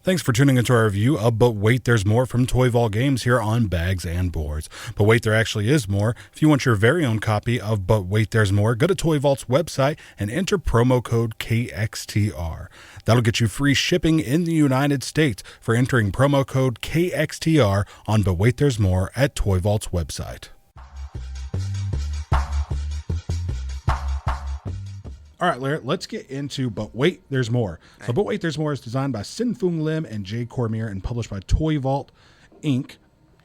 Thanks for tuning into our review of But Wait, There's More from Toy Vault Games here on Bags and Boards. But wait, there actually is more. If you want your very own copy of But Wait, There's More, go to Toy Vault's website and enter promo code KXTR. That'll get you free shipping in the United States for entering promo code KXTR on But Wait, There's More at Toy Vault's website. All right, Larry, let's get into But Wait, There's More. So But Wait, There's More is designed by Sin-Fung Lim and Jay Cormier and published by Toy Vault, Inc.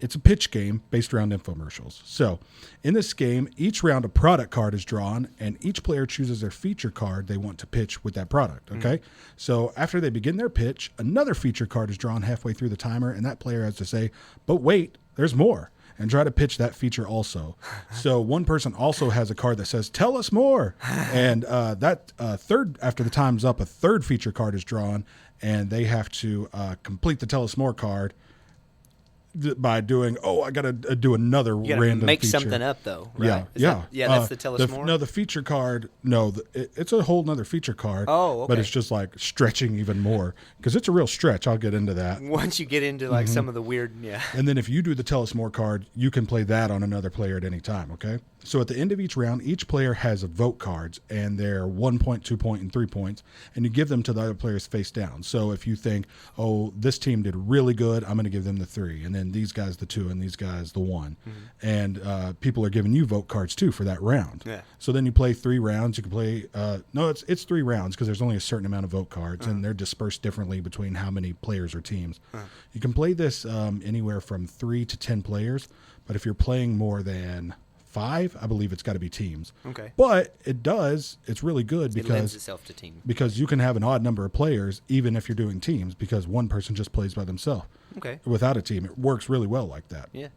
It's a pitch game based around infomercials. So in this game, each round a product card is drawn, and each player chooses their feature card they want to pitch with that product, okay? So after they begin their pitch, another feature card is drawn halfway through the timer, and that player has to say, but wait, there's more, and try to pitch that feature also. So one person also has a card that says, tell us more. And third, after the time's up, a third feature card is drawn, and they have to complete the tell us more card by doing, I got to do another random make feature. Something up, though, right? Yeah. That's the tell us more? No, the feature card, it's a whole nother feature card. Oh, okay. But it's just like stretching even more, because it's a real stretch. I'll get into that. Once you get into like some of the weird, And then if you do the tell us more card, you can play that on another player at any time, okay? So at the end of each round, each player has vote cards, and they're 1 point, 2 point, and 3 points, and you give them to the other players face down. So if you think, this team did really good, I'm going to give them the 3, and then these guys the 2, and these guys the 1. And people are giving you vote cards too for that round. Yeah. So then you play 3 rounds. You can play it's 3 rounds because there's only a certain amount of vote cards, and they're dispersed differently between how many players or teams. You can play this anywhere from 3 to 10 players, but if you're playing more than 5, I believe it's got to be teams. Okay. But it's really good because it lends itself to team. Because you can have an odd number of players even if you're doing teams, because one person just plays by themselves. Okay. Without a team, it works really well like that. Yeah.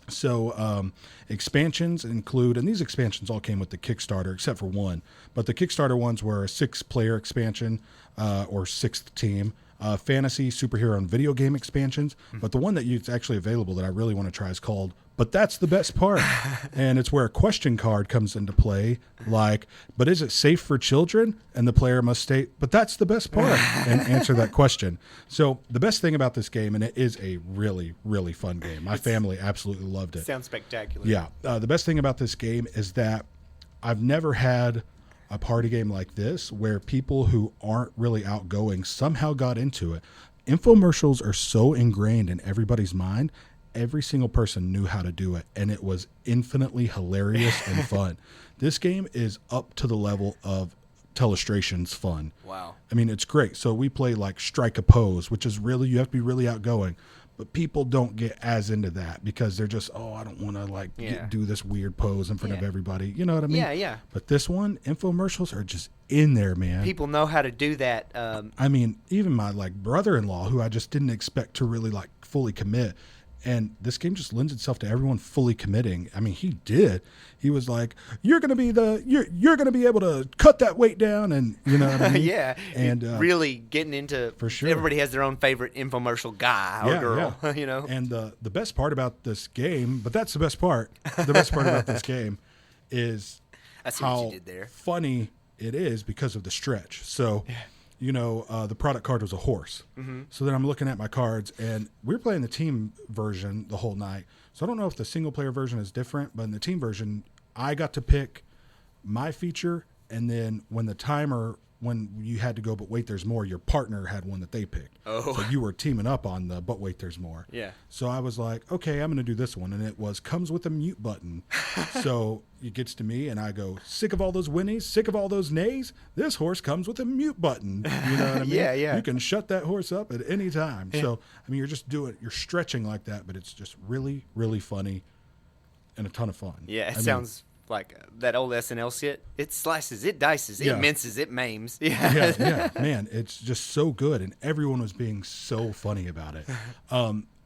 So expansions include, and these expansions all came with the Kickstarter except for one, but the Kickstarter ones were a 6-player expansion or 6th team. Fantasy, superhero, and video game expansions. But the one that's actually available that I really want to try is called But That's the Best Part. And it's where a question card comes into play, like, but is it safe for children? And the player must state, but that's the best part, and answer that question. So the best thing about this game, and it is a really, really fun game. My family absolutely loved it. Sounds spectacular. Yeah. The best thing about this game is that I've never had a party game like this where people who aren't really outgoing somehow got into it. Infomercials are so ingrained in everybody's mind. Every single person knew how to do it, and it was infinitely hilarious and fun. This game is up to the level of Telestration's fun. Wow. I mean, it's great. So we play like Strike a Pose, which is really, you have to be really outgoing. But people don't get as into that because they're just, I don't want to do this weird pose in front of everybody. You know what I mean? Yeah. But this one, infomercials are just in there, man. People know how to do that. I mean, even my brother-in-law, who I just didn't expect to really fully commit. And this game just lends itself to everyone fully committing. I mean, he did. He was like, you're going to be able to cut that weight down. And you know what I mean? Yeah. And really getting into, for sure. Everybody has their own favorite infomercial guy or girl, you know? And the best part about this game, but that's the best part. The best part about this game is how funny it is because of the stretch. So, the product card was a horse. So then I'm looking at my cards, and we were playing the team version the whole night. So I don't know if the single player version is different, but in the team version, I got to pick my feature, and then when you had to go, but wait, there's more, your partner had one that they picked. Oh. So you were teaming up on the but wait, there's more. Yeah. So I was like, okay, I'm going to do this one. And it comes with a mute button. So it gets to me and I go, sick of all those whinnies, sick of all those nays. This horse comes with a mute button. You know what I mean? Yeah. You can shut that horse up at any time. Yeah. So, I mean, you're stretching like that, but it's just really, really funny and a ton of fun. Yeah. It sounds like that old SNL skit. It slices, it dices, it minces, it maims. Yeah. Man, it's just so good, and everyone was being so funny about it.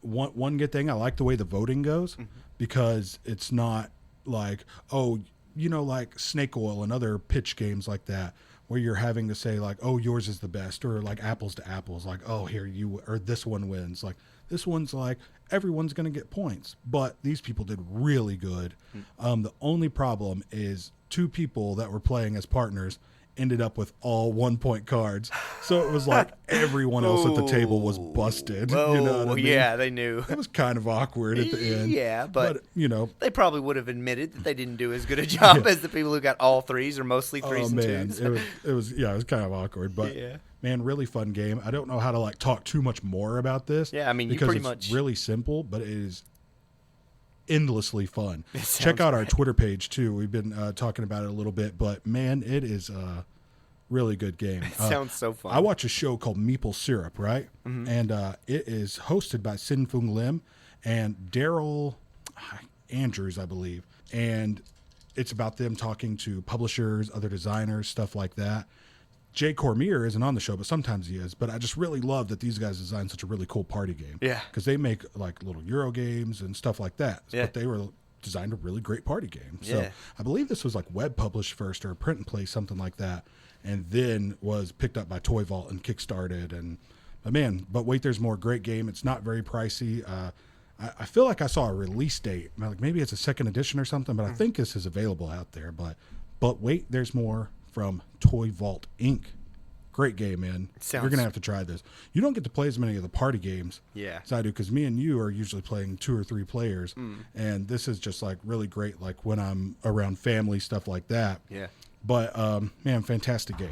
One good thing, I like the way the voting goes, because it's not like, like Snake Oil and other pitch games like that, where you're having to say like, yours is the best, or like apples to apples, like, here or this one wins. Like, this one's like, everyone's going to get points, but these people did really good. The only problem is 2 people that were playing as partners ended up with all 1-point cards. So it was like everyone else at the table was busted. Oh, you know what I mean? Yeah, they knew. It was kind of awkward at the end. Yeah, but you know, they probably would have admitted that they didn't do as good a job as the people who got all threes or mostly threes and twos. It was kind of awkward, but man, really fun game. I don't know how to like talk too much more about this. Yeah, I mean, you because pretty it's much really simple, but it is endlessly fun. It sounds Check out our great. Twitter page too. We've been talking about it a little bit, but man, it is a really good game. It sounds so fun. I watch a show called Meeple Syrup, right? Mm-hmm. And it is hosted by Sin Fung Lim and Daryl Andrews, I believe. And it's about them talking to publishers, other designers, stuff like that. Jay Cormier isn't on the show, but sometimes he is. But I just really love that these guys designed such a really cool party game. Yeah. Because they make like little Euro games and stuff like that. Yeah. But they were designed a really great party game. So Yeah. I believe this was like web published first or print and play, something like that. And then was picked up by Toy Vault and kickstarted. But wait, there's more. Great game. It's not very pricey. I feel like I saw a release date. Like maybe it's a second edition or something, but I think this is available out there. But wait, there's more from Toy Vault Inc. Great game, man. You're going to have to try this. You don't get to play as many of the party games as I do, because me and you are usually playing 2 or 3 players. And this is just like really great, like when I'm around family, stuff like that. Yeah. But, man, fantastic game.